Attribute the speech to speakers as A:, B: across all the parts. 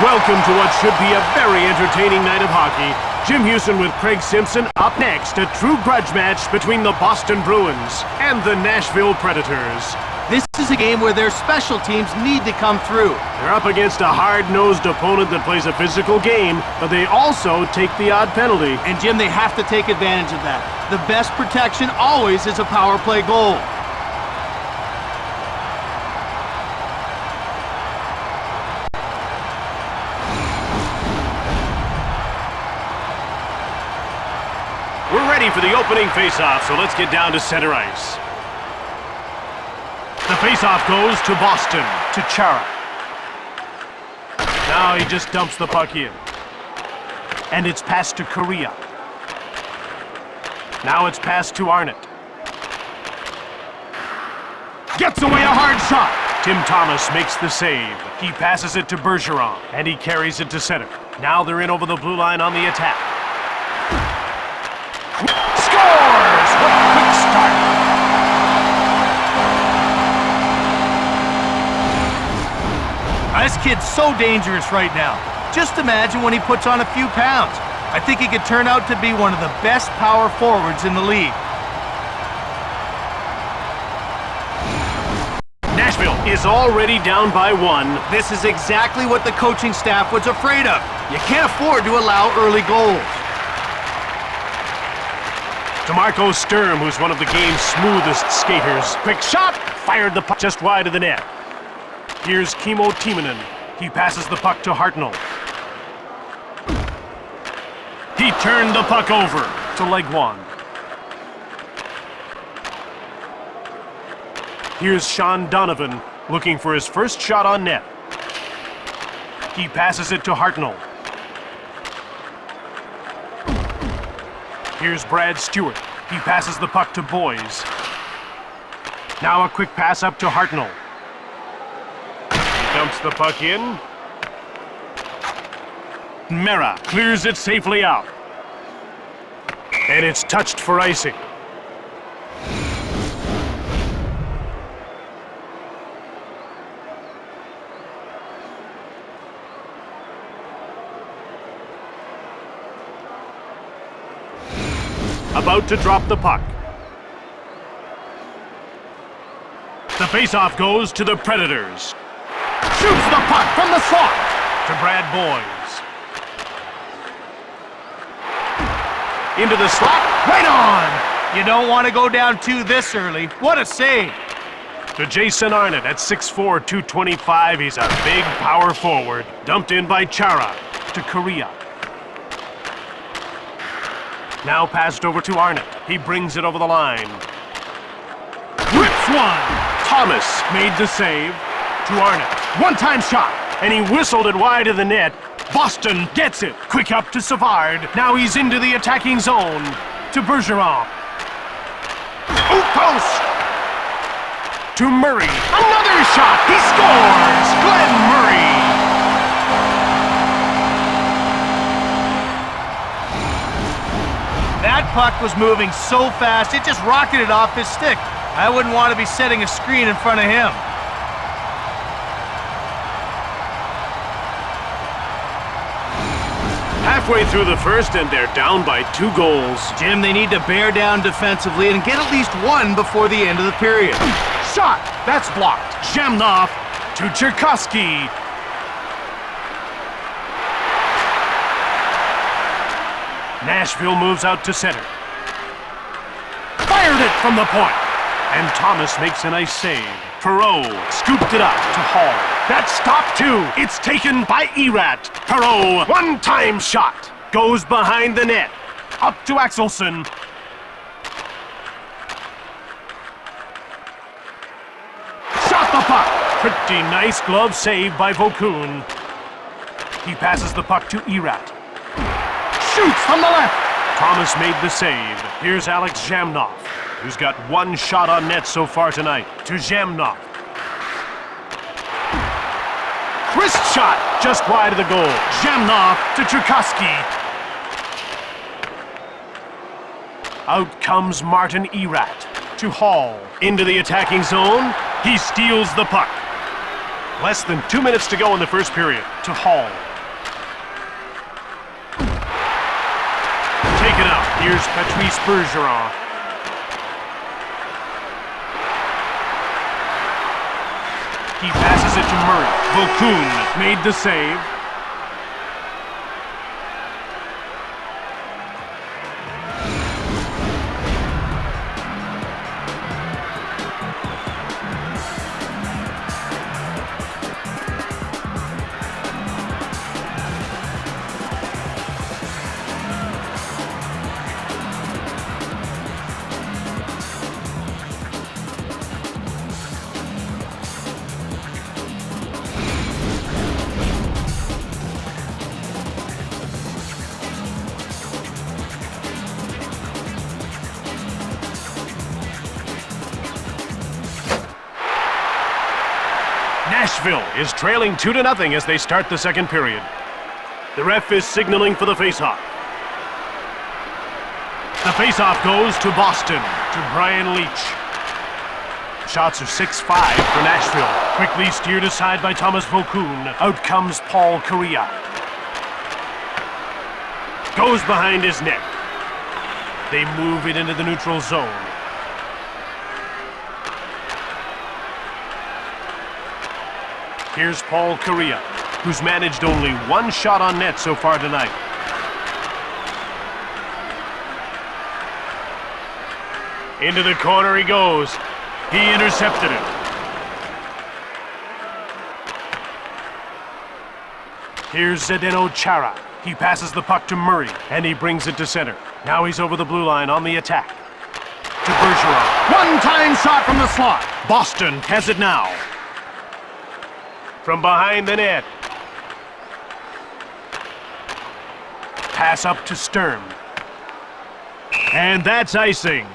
A: Welcome to what should be a very entertaining night of hockey. Jim Houston with Craig Simpson. Up next, a true grudge match between the Boston Bruins and the Nashville Predators.
B: This is a game where their special teams need to come through.
A: They're up against a hard-nosed opponent that plays a physical game, but they also take the odd penalty.
B: And Jim, they have to take advantage of that. The best protection always is a power play goal.
A: We're ready for the opening face-off, so let's get down to center ice. The face-off goes to Boston, to Chara. Now he just dumps the puck in. And it's passed to Correa. Now it's passed to Arnott. Gets away a hard shot. Tim Thomas makes the save. He passes it to Bergeron, and he carries it to center. Now they're in over the blue line on the attack. Scores! What a quick start!
B: This kid's so dangerous right now. Just imagine when he puts on a few pounds. I think he could turn out to be one of the best power forwards in the league.
A: Nashville is already down by 1.
B: This is exactly what the coaching staff was afraid of. You can't afford to allow early goals.
A: To Marco Sturm, who's one of the game's smoothest skaters. Quick shot! Fired the puck just wide of the net. Here's Kimmo Timonen. He passes the puck to Hartnell. He turned the puck over to Legwand. Here's Sean Donovan looking for his first shot on net. He passes it to Hartnell. Here's Brad Stewart. He passes the puck to Boys. Now a quick pass up to Hartnell. He dumps the puck in. Mera clears it safely out. And it's touched for icing. About to drop the puck. The faceoff goes to the Predators. Shoots the puck from the slot to Brad Boys. Into the slot, right on!
B: You don't want to go down 2 this early. What a save!
A: To Jason Arnott at 6'4", 225. He's a big power forward. Dumped in by Chara to Correa. Now passed over to Arnott. He brings it over the line. Rips one! Thomas made the save to Arnott. One-time shot, and he whistled it wide of the net. Boston gets it. Quick up to Savard. Now he's into the attacking zone. To Bergeron. Oh, post! To Murray. Another shot! He scores! Glenn Murray!
B: That puck was moving so fast, it just rocketed off his stick. I wouldn't want to be setting a screen in front of him.
A: Halfway through the first, and they're down by 2 goals.
B: Jim, they need to bear down defensively and get at least 1 before the end of the period.
A: Shot! That's blocked. Jamnov to Cherkasky. Nashville moves out to center. Fired it from the point. And Thomas makes a nice save. Perreault scooped it up to Hall. That's stopped too. It's taken by Erat. Perreault, one-time shot. Goes behind the net. Up to Axelsson. Shot the puck. Pretty nice glove save by Vokun. He passes the puck to Erat. Shoots from the left. Thomas made the save. Here's Alex Jamnov, who's got 1 shot on net so far tonight. To Jamnov. Wrist shot just wide of the goal. Jamnov to Cherkasky. Out comes Martin Erat to Hall. Into the attacking zone. He steals the puck. Less than 2 minutes to go in the first period. To Hall. Taken out. Here's Patrice Bergeron. He passes it to Murray. Vokoun made the save. Nashville is trailing 2-0 as they start the second period. The ref is signaling for the faceoff. The faceoff goes to Boston, to Brian Leach. Shots are 6-5 for Nashville. Quickly steered aside by Thomas Vokoun. Out comes Paul Kariya. Goes behind his net. They move it into the neutral zone. Here's Paul Kariya, who's managed only one shot on net so far tonight. Into the corner he goes. He intercepted it. Here's Zdeno Chara. He passes the puck to Murray, and he brings it to center. Now he's over the blue line on the attack. To Bergeron. One-time shot from the slot. Boston has it now. From behind the net. Pass up to Stern. And that's icing.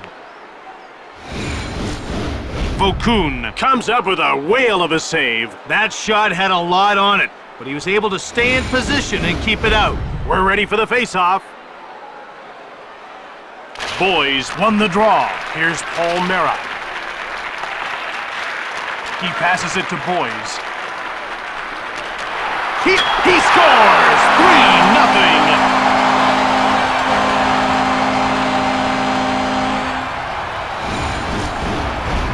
A: Vokoun comes up with a whale of a save.
B: That shot had a lot on it, but he was able to stay in position and keep it out.
A: We're ready for the face-off. Boys won the draw. Here's Paul Mera. He passes it to Boys. He scores! 3-0!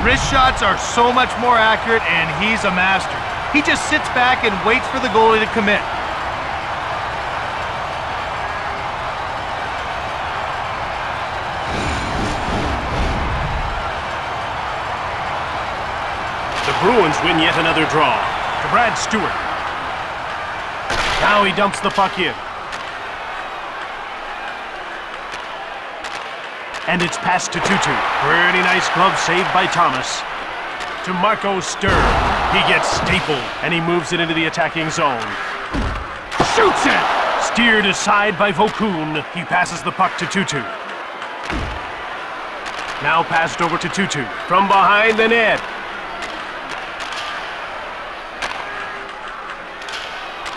B: Wrist shots are so much more accurate, and he's a master. He just sits back and waits for the goalie to commit.
A: The Bruins win yet another draw. To Brad Stewart. Now he dumps the puck in. And it's passed to Tutu. Pretty nice glove save by Thomas. To Marco Stern. He gets stapled, and he moves it into the attacking zone. Shoots it! Steered aside by Vokoun. He passes the puck to Tutu. Now passed over to Tutu. From behind the net.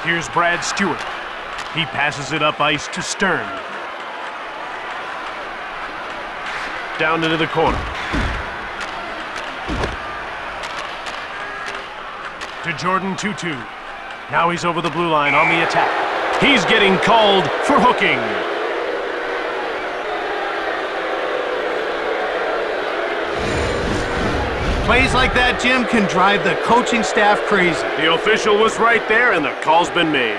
A: Here's Brad Stewart. He passes it up ice to Stern. Down into the corner. To Jordan Tutu. Now he's over the blue line on the attack. He's getting called for hooking.
B: Plays like that, Jim, can drive the coaching staff crazy.
A: The official was right there, and the call's been made.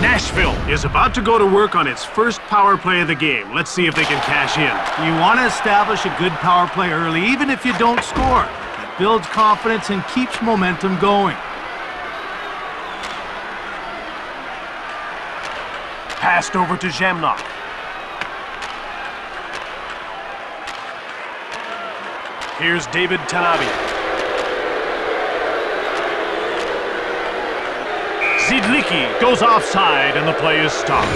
A: Nashville is about to go to work on its first power play of the game. Let's see if they can cash in.
B: You want to establish a good power play early, even if you don't score. It builds confidence and keeps momentum going.
A: Passed over to Jamnok. Here's David Tanabe. Zidlicki goes offside, and the play is stopped.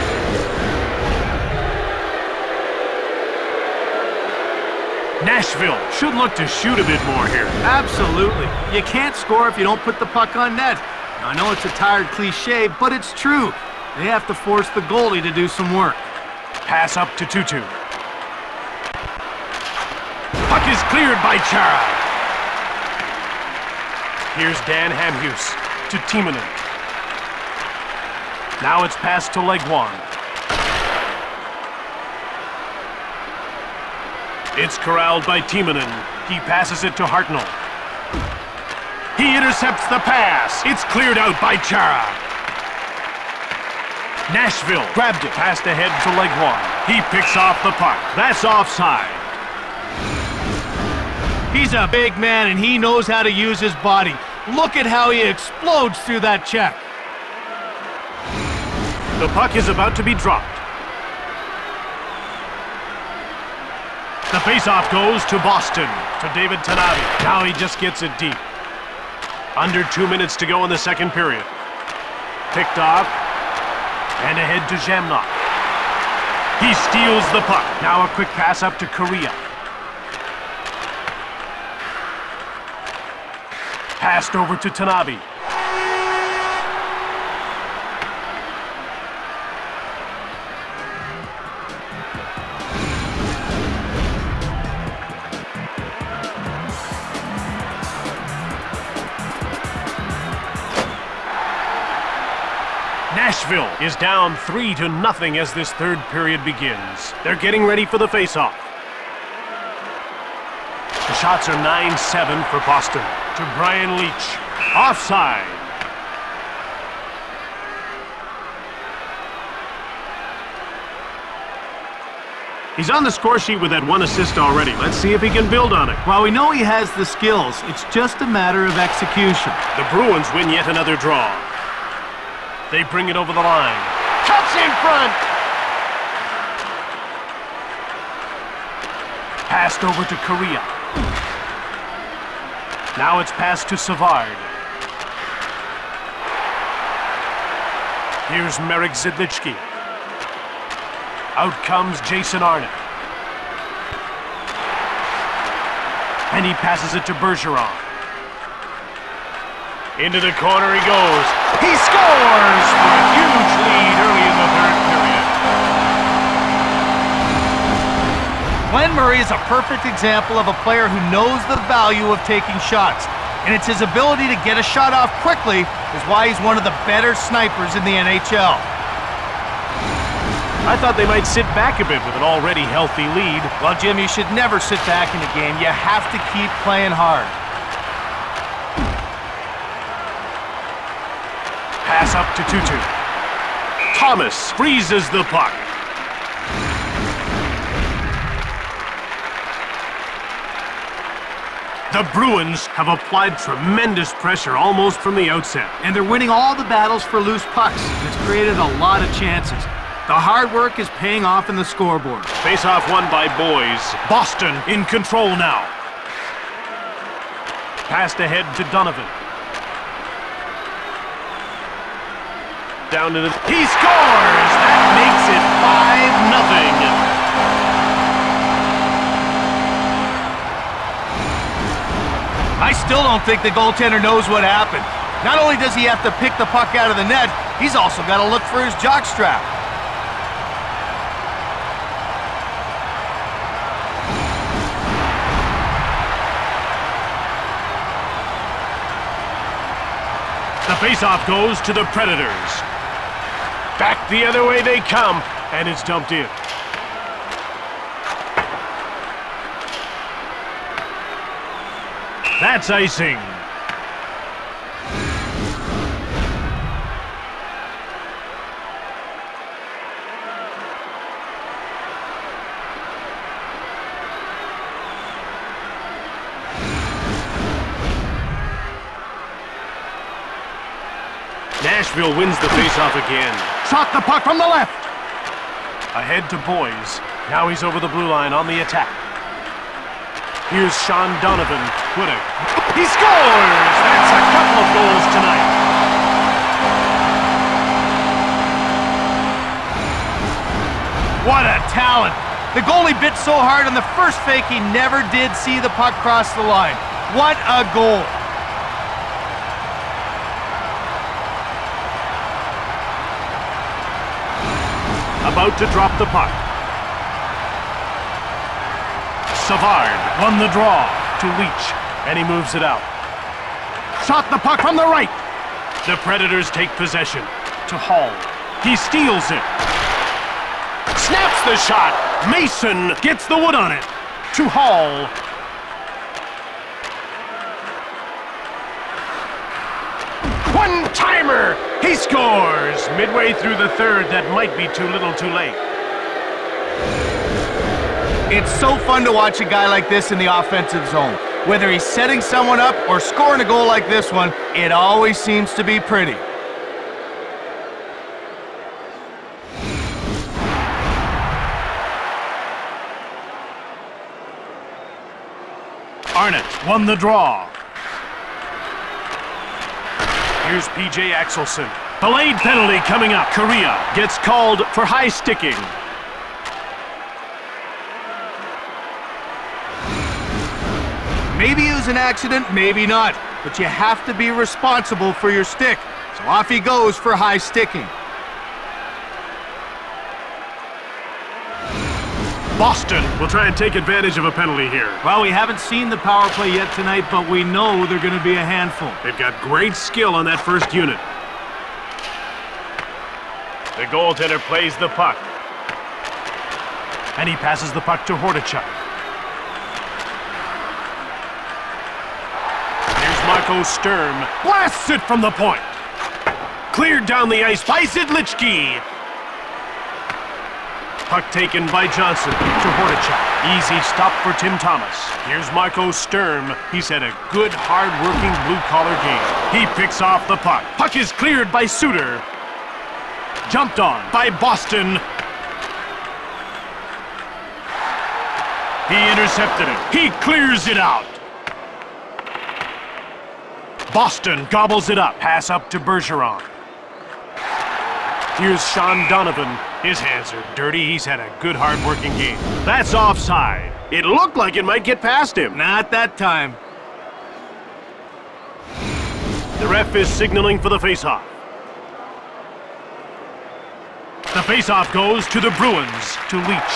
A: Nashville should look to shoot a bit more here.
B: Absolutely. You can't score if you don't put the puck on net. Now, I know it's a tired cliche, but it's true. They have to force the goalie to do some work.
A: Pass up to Tutu. Puck is cleared by Chara. Here's Dan Hamhuis to Timonen. Now it's passed to Legwan. It's corralled by Timonen. He passes it to Hartnell. He intercepts the pass. It's cleared out by Chara. Nashville grabbed it. Passed ahead to Legwan. He picks off the puck. That's offside.
B: He's a big man and he knows how to use his body. Look at how he explodes through that check.
A: The puck is about to be dropped. The faceoff goes to Boston, to David Tanabe. Now he just gets it deep. Under 2 minutes to go in the second period. Picked off, and ahead to Jamnok. He steals the puck. Now a quick pass up to Korea. Passed over to Tanabe. Nashville is down 3-0 as this third period begins. They're getting ready for the faceoff. The shots are 9-7 for Boston. To Brian Leach. Offside. He's on the score sheet with that one assist already. Let's see if he can build on it.
B: Well, we know he has the skills. It's just a matter of execution.
A: The Bruins win yet another draw. They bring it over the line. Cuts in front! Passed over to Korea. Now it's passed to Savard. Here's Marek Zidlichki. Out comes Jason Arnott. And he passes it to Bergeron. Into the corner he goes. He scores for a huge lead early in the third period.
B: Glenn Murray is a perfect example of a player who knows the value of taking shots. And it's his ability to get a shot off quickly is why he's one of the better snipers in the NHL.
A: I thought they might sit back a bit with an already healthy lead.
B: Well, Jim, you should never sit back in a game. You have to keep playing hard.
A: Pass up to Tutu. Thomas freezes the puck. The Bruins have applied tremendous pressure almost from the outset.
B: And they're winning all the battles for loose pucks. It's created a lot of chances. The hard work is paying off in the scoreboard.
A: Face-off won by Boys. Boston in control now. Passed ahead to Donovan. Down to the... He scores! That makes it 5-0.
B: I still don't think the goaltender knows what happened. Not only does he have to pick the puck out of the net, he's also got to look for his jockstrap.
A: The faceoff goes to the Predators. Back the other way they come, and it's dumped in. That's icing. Nashville wins the faceoff again. Shot the puck from the left. Ahead to Boys. Now he's over the blue line on the attack. Here's Sean Donovan. He scores! That's a couple of goals tonight.
B: What a talent! The goalie bit so hard on the first fake he never did see the puck cross the line. What a goal! About to drop the puck.
A: Savard won the draw to Leach, and he moves it out. Shot the puck from the right. The Predators take possession to Hall. He steals it. Snaps the shot. Mason gets the wood on it. To Hall. One-timer! He scores! Midway through the third, that might be too little too late.
B: It's so fun to watch a guy like this in the offensive zone. Whether he's setting someone up or scoring a goal like this one, it always seems to be pretty.
A: Arnott won the draw. Here's P.J. Axelson. Delayed penalty coming up. Korea gets called for high sticking.
B: Maybe it was an accident, maybe not. But you have to be responsible for your stick. So off he goes for high sticking.
A: Boston will try and take advantage of a penalty here.
B: Well, we haven't seen the power play yet tonight, but we know they're going to be a handful.
A: They've got great skill on that first unit. The goaltender plays the puck. And he passes the puck to Hordichuk. Here's Marco Sturm. Blasts it from the point. Cleared down the ice by Zidlichki. Puck taken by Johnson to Hordichuk. Easy stop for Tim Thomas. Here's Marco Sturm. He's had a good, hard-working blue-collar game. He picks off the puck. Puck is cleared by Suter. Jumped on by Boston. He intercepted it. He clears it out. Boston gobbles it up. Pass up to Bergeron. Here's Sean Donovan. His hands are dirty. He's had a good, hard-working game. That's offside. It looked like it might get past him.
B: Not that time.
A: The ref is signaling for the faceoff. The faceoff goes to the Bruins, to Leach.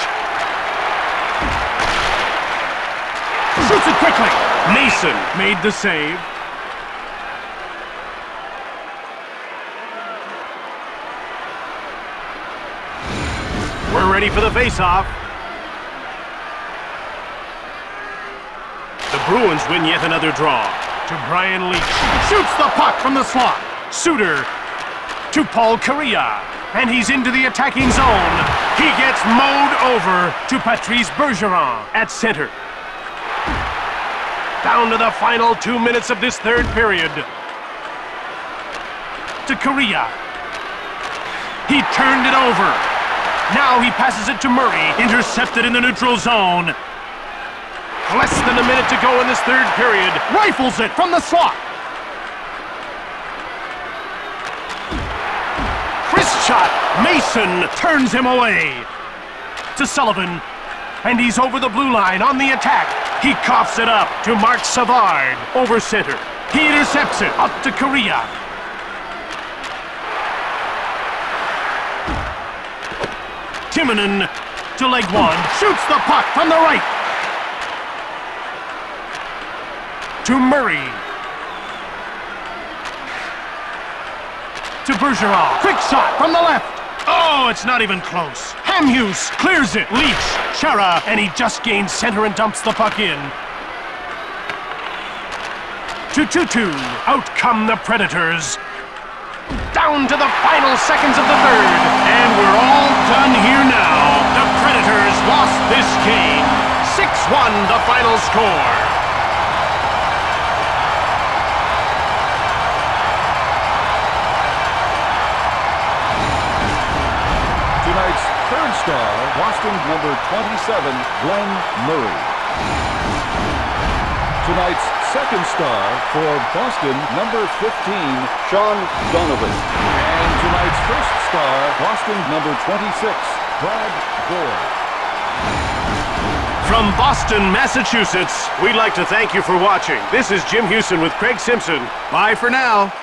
A: Shoots it quickly. Mason made the save. We're ready for the faceoff. The Bruins win yet another draw. To Brian Leach. Shoots the puck from the slot. Suter to Paul Kariya. And he's into the attacking zone. He gets mowed over to Patrice Bergeron at center. Down to the final 2 minutes of this third period. To Kariya. He turned it over. Now he passes it to Murray. Intercepted in the neutral zone. Less than a minute to go in this third period. Rifles it from the slot. Wrist shot. Mason turns him away. To Sullivan. And he's over the blue line on the attack. He coughs it up to Mark Savard. Over center. He intercepts it. Up to Kariya. Timonen to leg one. Shoots the puck from the right. To Murray. To Bergeron. Quick shot from the left. Oh, it's not even close. Hamhuis clears it. Leach. Chara. And he just gains center and dumps the puck in. To 2-2. Out come the Predators. Down to the final seconds of the third. And we're all done here now. The Predators lost this game. 6-1 the final score.
C: Tonight's third star, Boston number 27, Glenn Murray. Tonight's second star for Boston, number 15, Sean Donovan. And tonight's first star, Boston, number 26, Brad Boyd.
A: From Boston, Massachusetts, we'd like to thank you for watching. This is Jim Houston with Craig Simpson.
B: Bye for now.